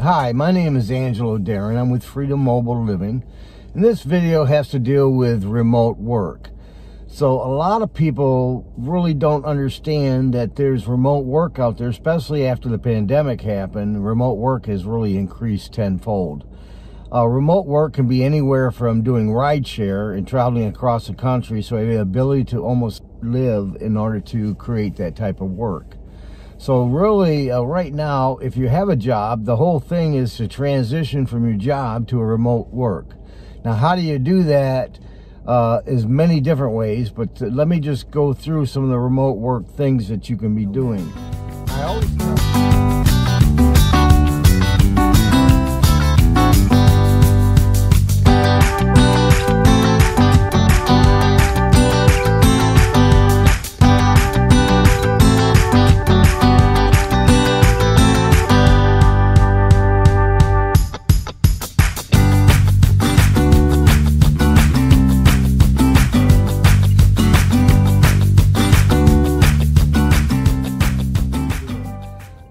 Hi, my name is Angelo Darren. I'm with Freedom Mobile Living, and this video has to deal with remote work. So a lot of people really don't understand that there's remote work out there, especially after the pandemic happened. Remote work has really increased tenfold. Remote work can be anywhere from doing rideshare and traveling across the country, so you have the ability to almost live in order to create that type of work. So really, right now, if you have a job, the whole thing is to transition from your job to a remote work. Now, how do you do that? Is many different ways, but let me just go through some of the remote work things that you can be doing.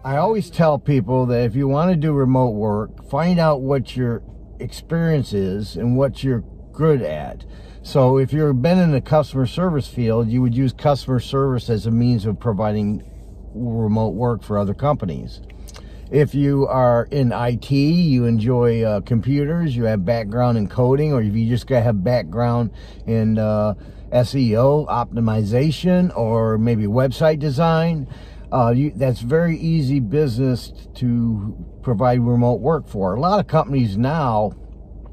I always tell people that if you want to do remote work, find out what your experience is and what you're good at. So if you've been in the customer service field, you would use customer service as a means of providing remote work for other companies. If you are in IT, you enjoy computers, you have background in coding, or if you just have background in SEO, optimization, or maybe website design, that's very easy business to provide remote work for. A lot of companies now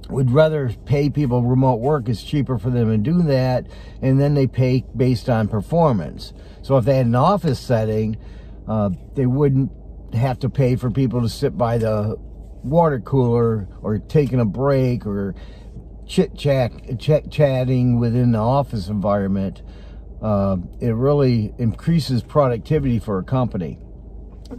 would rather pay people remote work. It's cheaper for them to do that, and then they pay based on performance. So if they had an office setting, they wouldn't have to pay for people to sit by the water cooler or taking a break or chatting within the office environment. It really increases productivity for a company.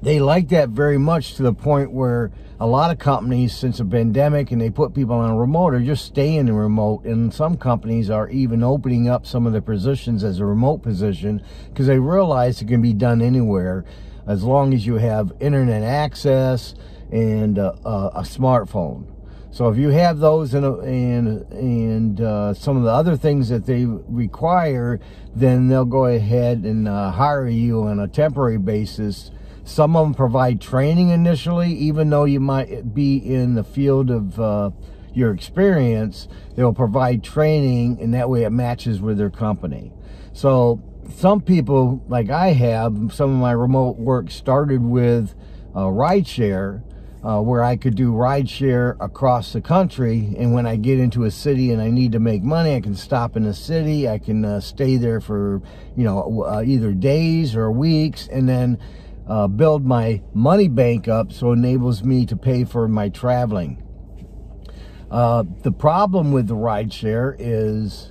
They like that very much, to the point where a lot of companies, since the pandemic and they put people on remote, are just staying in remote, and some companies are even opening up some of their positions as a remote position because they realize it can be done anywhere as long as you have internet access and a smartphone. So if you have those and some of the other things that they require, then they'll go ahead and hire you on a temporary basis. Some of them provide training initially, even though you might be in the field of your experience. They'll provide training, and that way it matches with their company. So some people, like I have, some of my remote work started with rideshare, where I could do rideshare across the country, and when I get into a city and I need to make money, I can stop in a city. I can stay there for either days or weeks, and then build my money bank up so it enables me to pay for my traveling. The problem with the rideshare is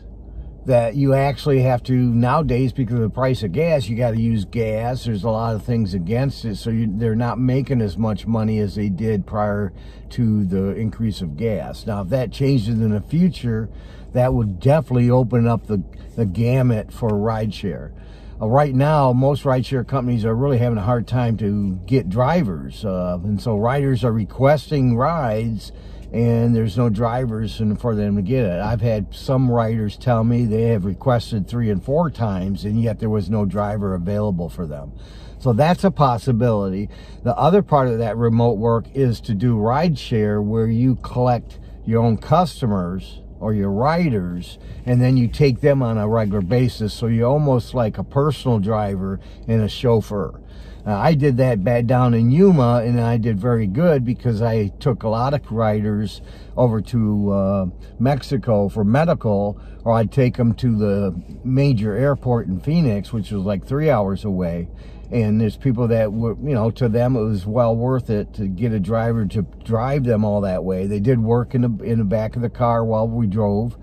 that you actually have to, nowadays, because of the price of gas, you got to use gas. There's a lot of things against it, so they're not making as much money as they did prior to the increase of gas. Now, if that changes in the future, that would definitely open up the gamut for rideshare. Right now, most rideshare companies are really having a hard time to get drivers, and so riders are requesting rides, and there's no drivers for them to get it. I've had some riders tell me they have requested 3 and 4 times, and yet there was no driver available for them. So that's a possibility. The other part of that remote work is to do rideshare, where you collect your own customers or your riders, and then you take them on a regular basis. So you're almost like a personal driver and a chauffeur. I did that back down in Yuma, and I did very good because I took a lot of riders over to Mexico for medical, or I'd take them to the major airport in Phoenix, which was like 3 hours away. And there's people that were, to them it was well worth it to get a driver to drive them all that way. They did work in the back of the car while we drove,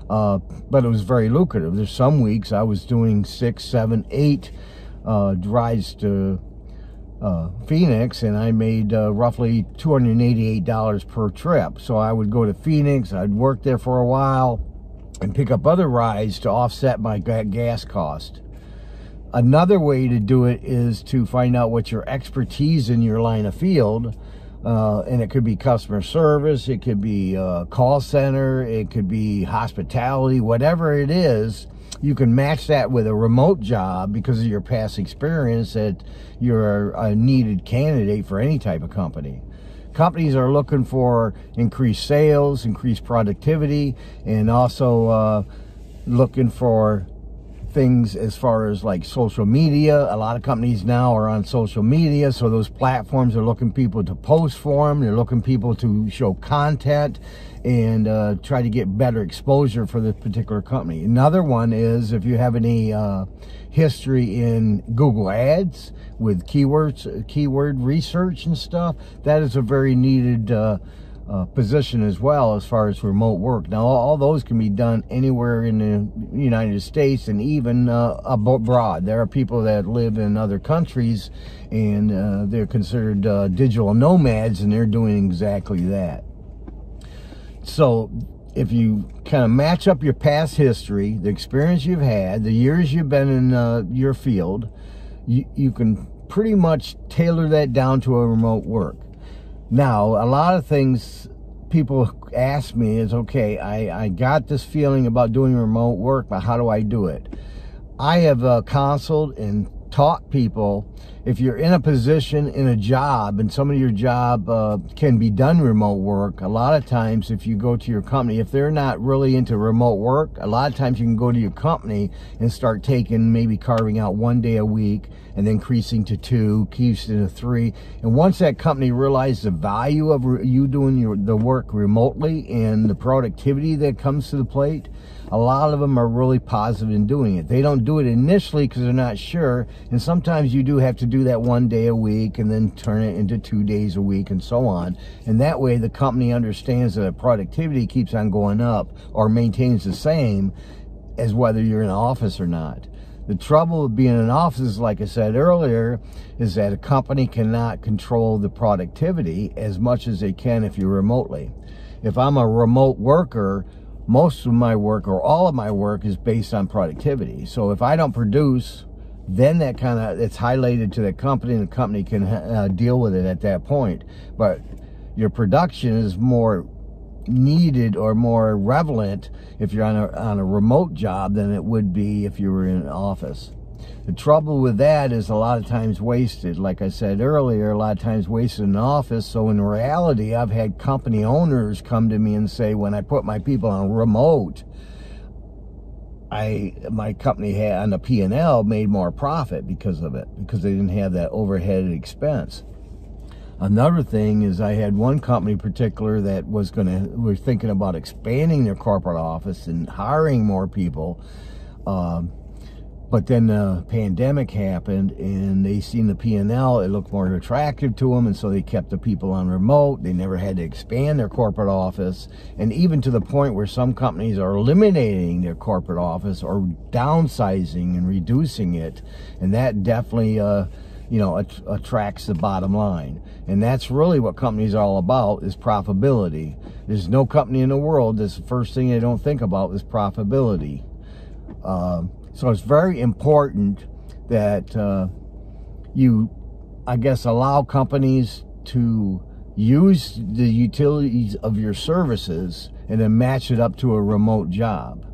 but it was very lucrative. There's some weeks I was doing 6, 7, 8 rides to Phoenix, and I made roughly $288 per trip. So I would go to Phoenix, I'd work there for a while, and pick up other rides to offset my gas cost. Another way to do it is to find out what your expertise in your line of field. And it could be customer service, it could be call center, it could be hospitality, whatever it is. You can match that with a remote job because of your past experience that you're a needed candidate for any type of company. Companies are looking for increased sales, increased productivity, and also looking for things as far as like social media. A lot of companies now are on social media, so those platforms are looking people to post for them. They're looking people to show content and try to get better exposure for this particular company. Another one is if you have any history in Google Ads with keyword research and stuff, that is a very needed position as well as far as remote work. Now, all those can be done anywhere in the United States and even abroad. There are people that live in other countries and they're considered digital nomads, and they're doing exactly that. So if you kind of match up your past history, the experience you've had, the years you've been in your field, you can pretty much tailor that down to a remote work. Now, a lot of things people ask me is, okay, I got this feeling about doing remote work, but how do I do it? I have counseled and taught people, if you're in a position, in a job, and some of your job can be done remote work, a lot of times if you go to your company, if they're not really into remote work, a lot of times you can go to your company and start taking, maybe carving out 1 day a week and then increasing to 2, keeps to 3. And once that company realizes the value of you doing the work remotely and the productivity that comes to the plate, a lot of them are really positive in doing it. They don't do it initially because they're not sure, and sometimes you do have to do that 1 day a week and then turn it into 2 days a week and so on. And that way the company understands that productivity keeps on going up or maintains the same as whether you're in an office or not. The trouble with being in an office, like I said earlier, is that a company cannot control the productivity as much as they can if you're remotely. If I'm a remote worker, most of my work or all of my work is based on productivity. So if I don't produce, then that kind of, it's highlighted to the company, and the company can deal with it at that point. But your production is more needed or more relevant if you're on a remote job than it would be if you were in an office. The trouble with that is a lot of times wasted. Like I said earlier, a lot of times wasted in the office. So in reality, I've had company owners come to me and say, when I put my people on remote, my company had on the P&L made more profit because of it, because they didn't have that overhead expense. Another thing is, I had one company in particular that was thinking about expanding their corporate office and hiring more people. But then the pandemic happened and they seen the P&L, it looked more attractive to them, and so they kept the people on remote. They never had to expand their corporate office, and even to the point where some companies are eliminating their corporate office or downsizing and reducing it, and that definitely attracts the bottom line. And that's really what companies are all about, is profitability. There's no company in the world that's the first thing they don't think about is profitability. So it's very important that you, I guess, allow companies to use the utilities of your services and then match it up to a remote job.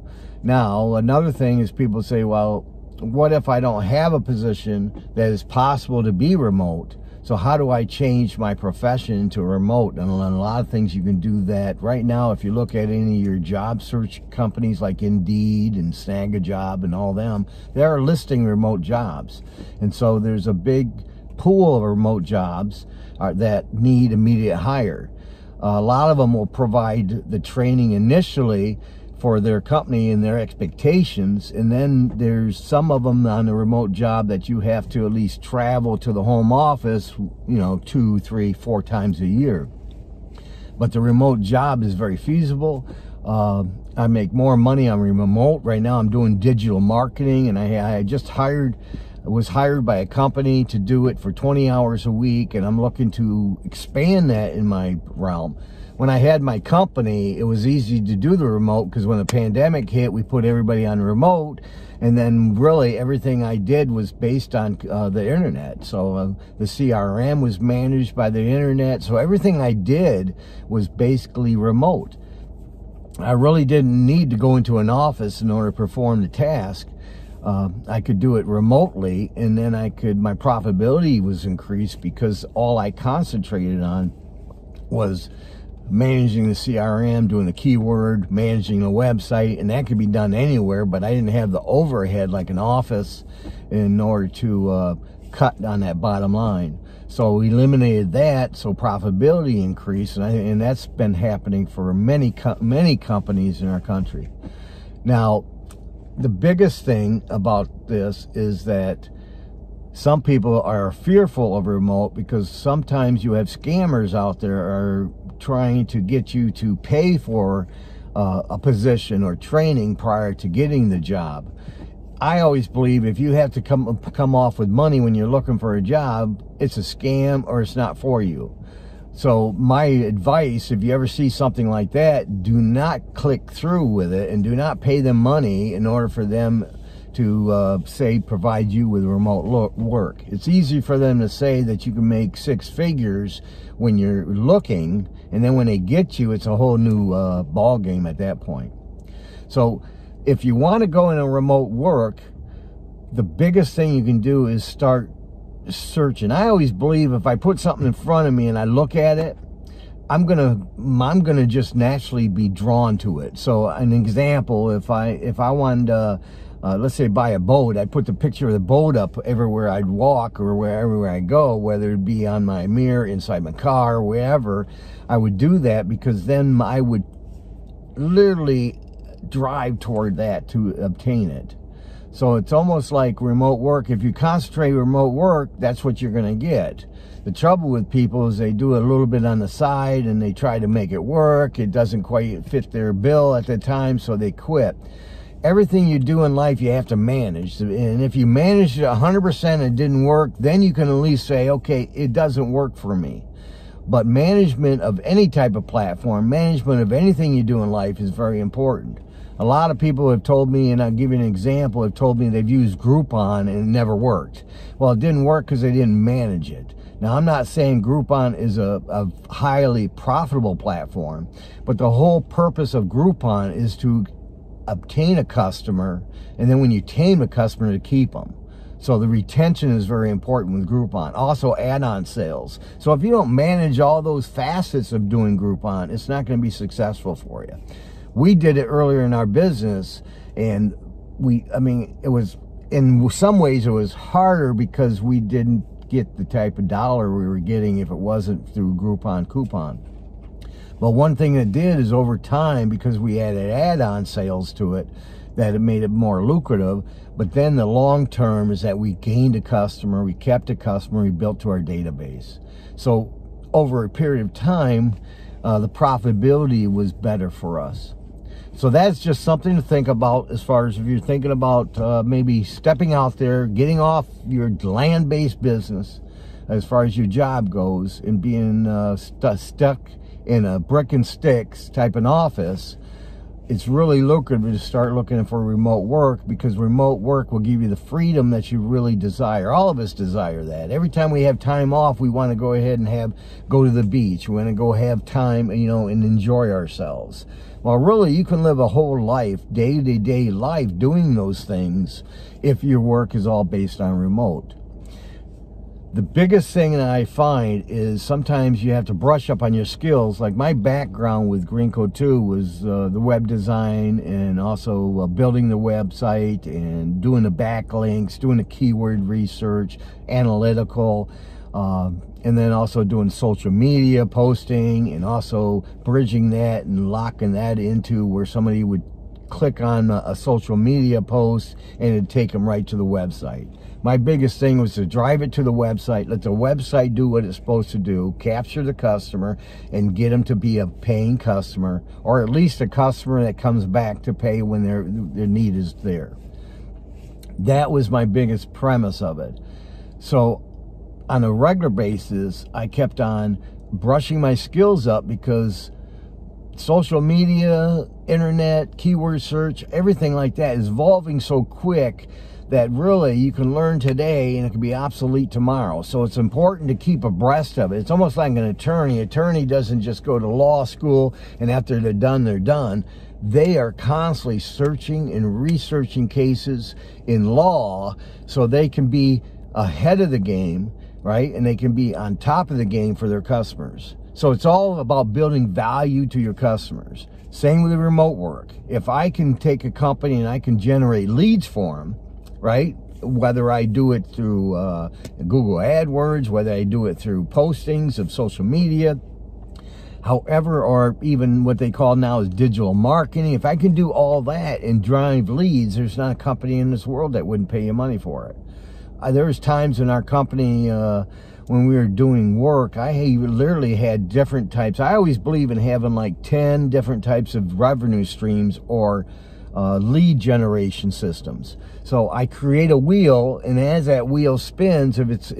Now, another thing is people say, well, what if I don't have a position that is possible to be remote? So how do I change my profession to remote? And a lot of things you can do that. Right now, if you look at any of your job search companies like Indeed and Snag a Job and all them, they are listing remote jobs. And so there's a big pool of remote jobs that need immediate hire. A lot of them will provide the training initially for their company and their expectations, and then there's some of them on the remote job that you have to at least travel to the home office, 2, 3, 4 times a year. But the remote job is very feasible. I make more money on remote. Right now I'm doing digital marketing, and I was hired by a company to do it for 20 hours a week, and I'm looking to expand that in my realm. when I had my company, it was easy to do the remote because when the pandemic hit, we put everybody on remote. And then really everything I did was based on the internet. So the CRM was managed by the internet. So everything I did was basically remote. I really didn't need to go into an office in order to perform the task. I could do it remotely, and then my profitability was increased because all I concentrated on was managing the CRM, doing the keyword, managing the website, and that could be done anywhere, but I didn't have the overhead like an office in order to cut on that bottom line. So we eliminated that, so profitability increased, and that's been happening for many companies in our country. Now, the biggest thing about this is that some people are fearful of remote because sometimes you have scammers out there are trying to get you to pay for a position or training prior to getting the job. I always believe if you have to come off with money when you're looking for a job, it's a scam or it's not for you. So my advice, if you ever see something like that, do not click through with it and do not pay them money in order for them to say provide you with remote work. It's easy for them to say that you can make 6 figures when you're looking, and then when they get you, it's a whole new ball game at that point. So if you want to go into remote work, the biggest thing you can do is start searching. I always believe if I put something in front of me and I look at it, I'm gonna just naturally be drawn to it. So an example, if I wanted to let's say buy a boat, I'd put the picture of the boat up everywhere I'd walk or wherever I go, whether it be on my mirror, inside my car, wherever. I would do that because then I would literally drive toward that to obtain it. So it's almost like remote work. If you concentrate remote work, that's what you're going to get. The trouble with people is they do a little bit on the side and they try to make it work. It doesn't quite fit their bill at the time, so they quit. Everything you do in life, you have to manage. And if you manage it 100% and it didn't work, then you can at least say, okay, it doesn't work for me. But management of any type of platform, management of anything you do in life is very important. A lot of people have told me, and I'll give you an example, have told me they've used Groupon and it never worked. Well, it didn't work because they didn't manage it. Now, I'm not saying Groupon is a highly profitable platform, but the whole purpose of Groupon is to obtain a customer, and then when you tame a customer, to keep them. So the retention is very important with Groupon. Also add-on sales. So if you don't manage all those facets of doing Groupon, it's not going to be successful for you. We did it earlier in our business, and it was, in some ways it was harder because we didn't get the type of dollar we were getting if it wasn't through Groupon coupon. But one thing it did is over time, because we added add-on sales to it, that it made it more lucrative. But then the long term is that we gained a customer, we kept a customer, we built to our database. So over a period of time, the profitability was better for us. So that's just something to think about as far as if you're thinking about maybe stepping out there, getting off your land-based business as far as your job goes, and being stuck in a brick and sticks type of office. It's really lucrative to start looking for remote work, because remote work will give you the freedom that you really desire. All of us desire that. Every time we have time off, we want to go ahead and go to the beach. We want to go have time, and enjoy ourselves. Well, really, you can live a whole life, day-to-day life, doing those things if your work is all based on remote. The biggest thing that I find is sometimes you have to brush up on your skills. Like my background with Greenco 2 was the web design, and also building the website and doing the backlinks, doing the keyword research, analytical, and then also doing social media posting, and also bridging that and locking that into where somebody would click on a social media post and it'd take them right to the website. My biggest thing was to drive it to the website, let the website do what it's supposed to do, capture the customer, and get them to be a paying customer, or at least a customer that comes back to pay when their need is there. That was my biggest premise of it. So on a regular basis, I kept on brushing my skills up, because social media, internet, keyword search, everything like that is evolving so quick that really you can learn today and it can be obsolete tomorrow. So it's important to keep abreast of it. It's almost like an attorney. Attorney doesn't just go to law school and after they're done, they're done. They are constantly searching and researching cases in law so they can be ahead of the game, right? And they can be on top of the game for their customers. So it's all about building value to your customers. Same with the remote work. If I can take a company and I can generate leads for them, right? Whether I do it through Google AdWords, whether I do it through postings of social media, however, or even what they call now is digital marketing. If I can do all that and drive leads, there's not a company in this world that wouldn't pay you money for it. There was times in our company when we were doing work, I literally had different types. I always believe in having like 10 different types of revenue streams or lead generation systems. So I create a wheel, and as that wheel spins, if it's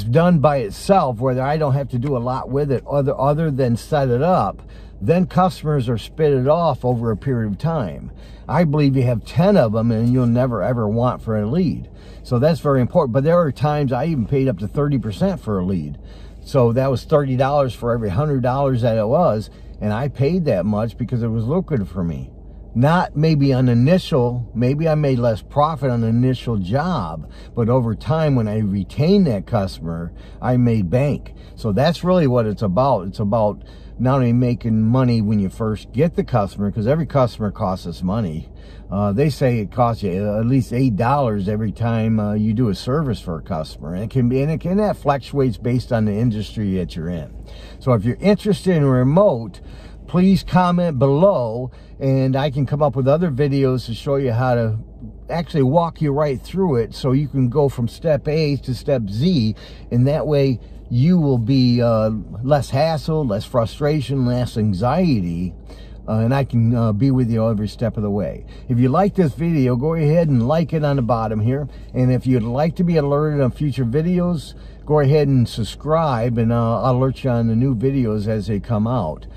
done by itself, whether I don't have to do a lot with it other than set it up, then customers are spitted off over a period of time. I believe you have 10 of them and you'll never ever want for a lead. So that's very important. But there are times I even paid up to 30% for a lead. So that was $30 for every $100 that it was. And I paid that much because it was lucrative for me. Not maybe on initial, maybe I made less profit on the initial job, but over time when I retained that customer, I made bank. So that's really what it's about. It's about not only making money when you first get the customer, because every customer costs us money. They say it costs you at least $8 every time you do a service for a customer. And it can be, and that fluctuates based on the industry that you're in. So if you're interested in remote, please comment below and I can come up with other videos to show you how to actually walk you right through it so you can go from step A to step Z, and that way you will be less hassle, less frustration, less anxiety, and I can be with you every step of the way. If you like this video, go ahead and like it on the bottom here, and if you'd like to be alerted on future videos, go ahead and subscribe, and I'll alert you on the new videos as they come out.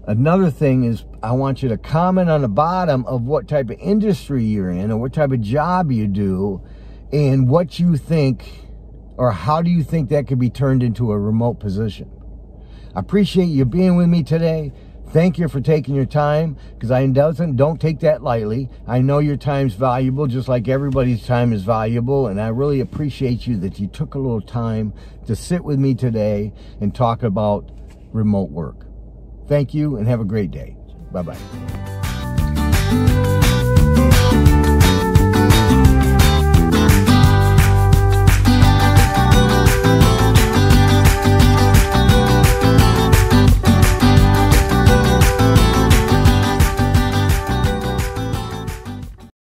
Another thing is I want you to comment on the bottom of what type of industry you're in or what type of job you do and what you think or how do you think that could be turned into a remote position. I appreciate you being with me today. Thank you for taking your time, because I don't take that lightly. I know your time's valuable, just like everybody's time is valuable, and I really appreciate you that you took a little time to sit with me today and talk about remote work. Thank you and have a great day. Bye-bye.